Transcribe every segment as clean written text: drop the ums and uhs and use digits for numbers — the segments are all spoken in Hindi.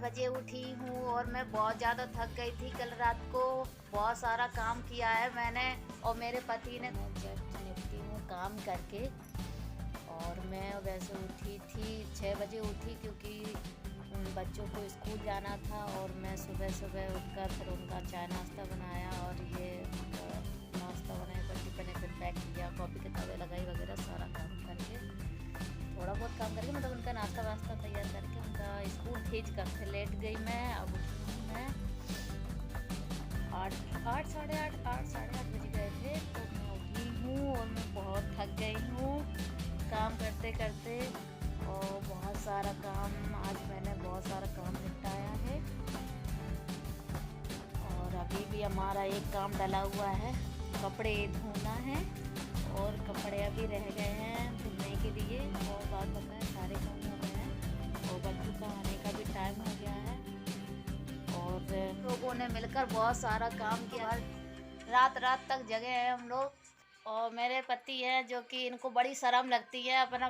बजे उठी हूँ और मैं बहुत ज़्यादा थक गई थी कल रात को। बहुत सारा काम किया है मैंने और मेरे पति ने। मैं जस्ट निपटी हूँ काम करके और मैं वैसे उठी थी 6 बजे उठी क्योंकि उन बच्चों को स्कूल जाना था और मैं सुबह सुबह उठकर फिर उनका चाय नाश्ता बनाया और ये नाश्ता बनाया कर टिफिन फिर पैक किया, कॉपी किताबें लगाई वगैरह सारा काम करके थोड़ा बहुत काम करके मतलब उनका नाश्ता वास्ता तैयार करके उनका स्कूल भेज कर फिर लेट गई मैं। अब मैं 8 साढ़े 8 बज गए थे तो मैं उठी हूँ और मैं बहुत थक गई हूँ काम करते करते और बहुत सारा काम आज मैंने बहुत सारा काम निपटाया है। और अभी भी हमारा एक काम डला हुआ है, कपड़े धोना है और कपड़े अभी रह गए हैं धुलने के लिए और बात बताएं सारे काम हो गए हैं और बच्चों का आने का भी टाइम हो गया है और लोगों ने मिलकर बहुत सारा काम किया। रात रात तक जगे हैं हम लोग और मेरे पति हैं जो कि इनको बड़ी शर्म लगती है, अपना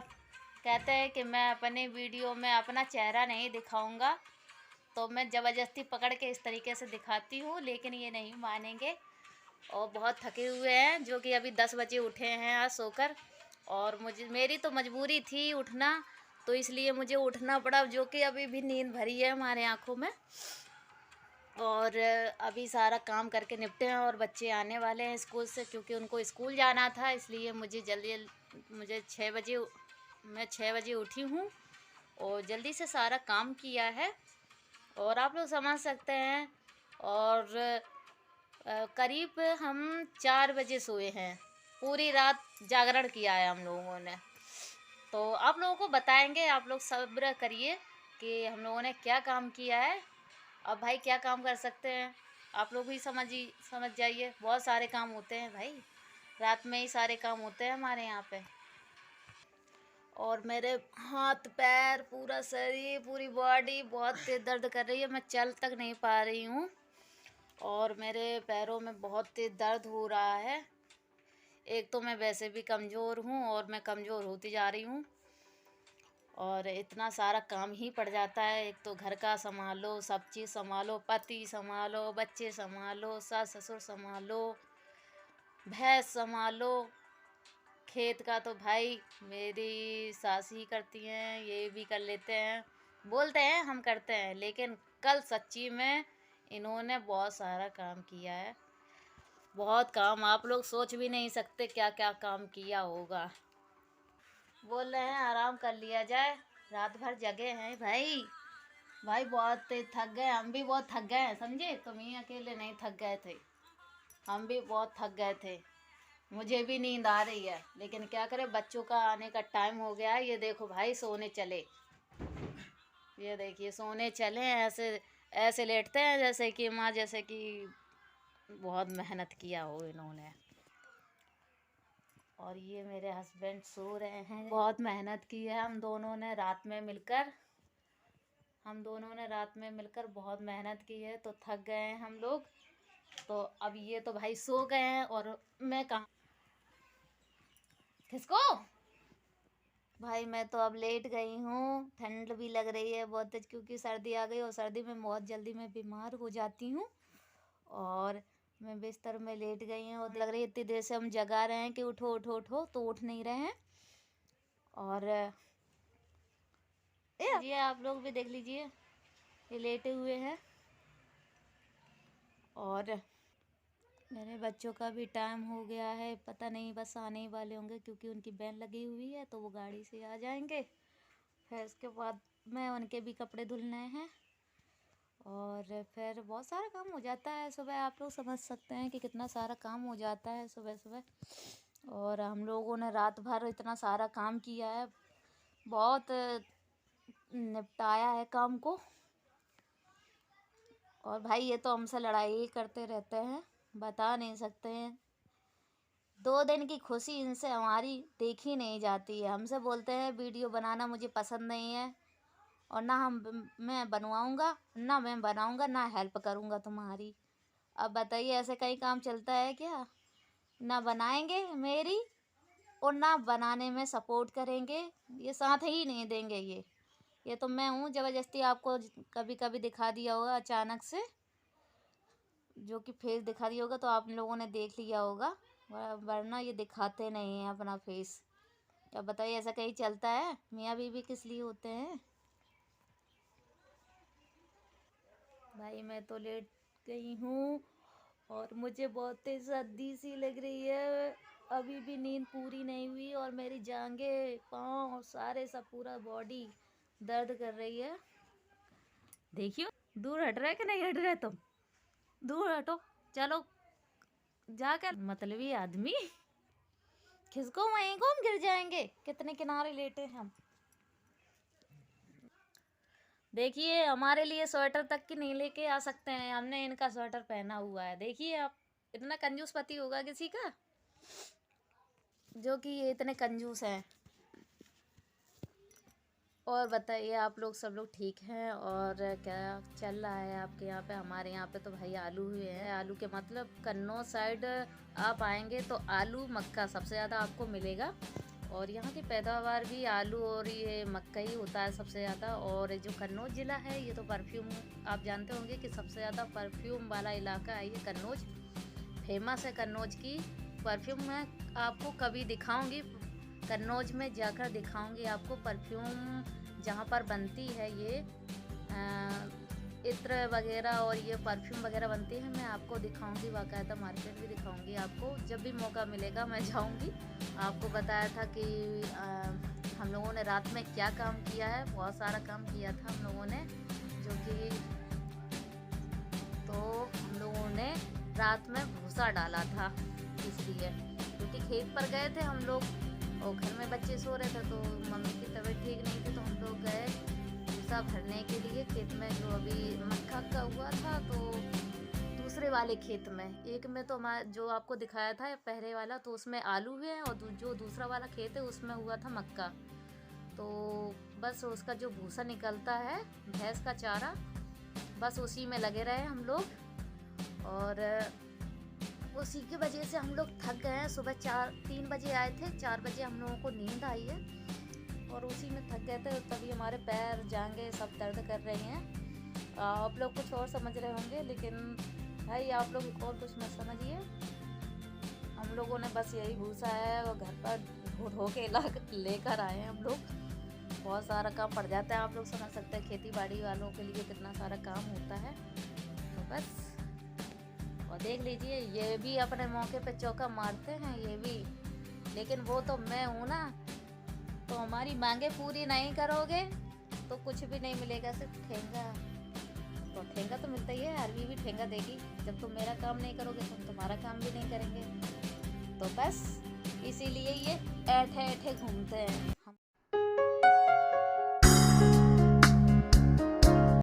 कहते हैं कि मैं अपने वीडियो में अपना चेहरा नहीं दिखाऊंगा तो मैं ज़बरदस्ती पकड़ के इस तरीके से दिखाती हूँ, लेकिन ये नहीं मानेंगे और बहुत थके हुए हैं जो कि अभी 10 बजे उठे हैं आज सोकर। और मेरी तो मजबूरी थी उठना तो इसलिए मुझे उठना पड़ा, जो कि अभी भी नींद भरी है हमारे आँखों में। और अभी सारा काम करके निपटे हैं और बच्चे आने वाले हैं स्कूल से क्योंकि उनको स्कूल जाना था, इसलिए मुझे मुझे 6 बजे मैं 6 बजे उठी हूँ और जल्दी से सारा काम किया है और आप लोग समझ सकते हैं। और करीब हम 4 बजे सोए हैं, पूरी रात जागरण किया है हम लोगों ने। तो आप लोगों को बताएंगे, आप लोग सब्र करिए कि हम लोगों ने क्या काम किया है। अब भाई क्या काम कर सकते हैं, आप लोग भी समझ जाइए, बहुत सारे काम होते हैं भाई, रात में ही सारे काम होते हैं हमारे यहाँ पे। और मेरे हाथ पैर पूरा शरीर पूरी बॉडी बहुत तेज दर्द कर रही है, मैं चल तक नहीं पा रही हूँ और मेरे पैरों में बहुत तेज दर्द हो रहा है। एक तो मैं वैसे भी कमज़ोर हूँ और मैं कमज़ोर होती जा रही हूँ और इतना सारा काम ही पड़ जाता है। एक तो घर का संभालो, सब चीज़ संभालो, पति संभालो, बच्चे संभालो, सास ससुर संभालो, भैंस संभालो। खेत का तो भाई मेरी सास ही करती हैं, ये भी कर लेते हैं, बोलते हैं हम करते हैं, लेकिन कल सच्ची में इन्होंने बहुत सारा काम किया है, बहुत काम, आप लोग सोच भी नहीं सकते क्या क्या काम किया होगा। बोल रहे हैं आराम कर लिया जाए, रात भर जगे हैं भाई। भाई बहुत थक गए, हम भी बहुत थक गए हैं, समझे, तुम ही अकेले नहीं थक गए थे, हम भी बहुत थक गए थे। मुझे भी नींद आ रही है लेकिन क्या करें, बच्चों का आने का टाइम हो गया है। ये देखो भाई सोने चले, ये देखिए सोने चले, ऐसे ऐसे लेटते हैं जैसे कि माँ, जैसे कि बहुत मेहनत किया हो इन्होंने। और ये मेरे हस्बैंड सो रहे हैं, बहुत मेहनत की है हम दोनों ने रात में मिलकर बहुत मेहनत की है तो थक गए हैं हम लोग। तो अब ये तो भाई सो गए हैं और मैं कहाँ, किसको भाई मैं तो अब लेट गई हूँ, ठंड भी लग रही है बहुत तेज क्योंकि सर्दी आ गई और सर्दी में बहुत जल्दी मैं बीमार हो जाती हूँ। और मैं बिस्तर में लेट गई हूँ और लग रही है इतनी देर से हम जगा रहे हैं कि उठो उठो उठो तो उठ नहीं रहे हैं। और ये आप लोग भी देख लीजिए, ये लेटे हुए हैं और मेरे बच्चों का भी टाइम हो गया है, पता नहीं बस आने ही वाले होंगे क्योंकि उनकी वैन लगी हुई है तो वो गाड़ी से आ जाएंगे। फिर इसके बाद मैं उनके भी कपड़े धुलने हैं और फिर बहुत सारा काम हो जाता है सुबह, आप लोग समझ सकते हैं कि कितना सारा काम हो जाता है सुबह सुबह। और हम लोगों ने रात भर इतना सारा काम किया है, बहुत निपटाया है काम को। और भाई ये तो हमसे लड़ाई ही करते रहते हैं, बता नहीं सकते हैं, 2 दिन की खुशी इनसे हमारी देखी नहीं जाती है। हमसे बोलते हैं वीडियो बनाना मुझे पसंद नहीं है और ना मैं बनवाऊँगा, ना मैं बनाऊँगा, ना हेल्प करूँगा तुम्हारी। अब बताइए ऐसे कहीं काम चलता है क्या, ना बनाएंगे मेरी और ना बनाने में सपोर्ट करेंगे, ये साथ ही नहीं देंगे। ये ये तो मैं हूँ, ज़बरदस्ती आपको कभी कभी दिखा दिया होगा अचानक से, जो कि फेस दिखा दिया होगा तो आप लोगों ने देख लिया होगा, वरना ये दिखाते नहीं हैं अपना फेस। अब बताइए, ऐसा कहीं चलता है? मियाँ बीवी किस लिए होते हैं? भाई मैं तो लेट गई हूँ और मुझे बहुत तेज सर्दी सी लग रही है। अभी भी नींद पूरी नहीं हुई और मेरी जांघें, पाँव और सारे सब पूरा बॉडी दर्द कर रही है। देखियो, दूर हट रहा है कि नहीं हट रहा है? तुम दूर हटो, चलो जाकर। मतलबी आदमी, खिसको वहीं को, हम गिर जाएंगे। कितने किनारे लेटे हैं हम। देखिए, हमारे लिए स्वेटर तक की नहीं लेके आ सकते हैं, हमने इनका स्वेटर पहना हुआ है। देखिए आप, इतना कंजूस पति होगा किसी का, जो कि ये इतने कंजूस हैं। और बताइए, आप लोग सब लोग ठीक हैं? और क्या चल रहा है आपके यहाँ पे? हमारे यहाँ पे तो भाई आलू हुए हैं। आलू के मतलब कन्नौज साइड आप आएंगे तो आलू मक्का सबसे ज़्यादा आपको मिलेगा, और यहाँ की पैदावार भी आलू और ये मक्का ही होता है सबसे ज़्यादा। और जो कन्नौज ज़िला है, ये तो परफ्यूम आप जानते होंगे कि सबसे ज़्यादा परफ्यूम वाला इलाका है ये कन्नौज। फेमस है कन्नौज की परफ्यूम। मैं आपको कभी दिखाऊंगी, कन्नौज में जाकर दिखाऊंगी आपको परफ्यूम जहाँ पर बनती है ये इत्र वगैरह, और ये परफ्यूम वगैरह बनती है। मैं आपको दिखाऊंगी, बाकायदा मार्केट भी दिखाऊंगी आपको। जब भी मौका मिलेगा मैं जाऊंगी। आपको बताया था कि हम लोगों ने रात में क्या काम किया है। बहुत सारा काम किया था हम लोगों ने, जो कि तो हम लोगों ने रात में भूसा डाला था, इसलिए क्योंकि खेत पर गए थे हम लोग और घर में बच्चे सो रहे थे, तो मम्मी की तबीयत ठीक नहीं थी, तो हम लोग गए भूसा भरने के लिए खेत में। जो अभी मक्का का हुआ था, तो दूसरे वाले खेत में, एक में तो जो आपको दिखाया था पहले वाला, तो उसमें आलू हुए हैं, और जो दूसरा वाला खेत है उसमें हुआ था मक्का। तो बस उसका जो भूसा निकलता है, भैंस का चारा, बस उसी में लगे रहे हम लोग, और उसी की वजह से हम लोग थक गए हैं। सुबह 3 बजे आए थे, 4 बजे हम लोगों को नींद आई है, और उसी में थक गए थे, तभी हमारे पैर जांघें सब दर्द कर रहे हैं। आप लोग कुछ और समझ रहे होंगे, लेकिन भाई आप लोग और कुछ मत समझिए। हम लोगों ने बस यही भूसा है और घर पर ढो के लेकर आए हैं हम लोग। बहुत सारा काम पड़ जाता है, आप लोग समझ सकते हैं खेती बाड़ी वालों के लिए कितना सारा काम होता है। तो बस, और देख लीजिए, ये भी अपने मौके पे चौका मारते हैं ये भी, लेकिन वो तो मैं हूँ ना। तो हमारी मांगे पूरी नहीं करोगे तो कुछ भी नहीं मिलेगा, सिर्फ ठेंगा। तो ठेंगा तो मिलता ही है, अरबी भी ठेंगा देगी। जब तुम मेरा काम नहीं करोगे तो तुम्हारा काम भी नहीं करेंगे। तो बस इसीलिए ये ऐठे ऐठे घूमते हैं।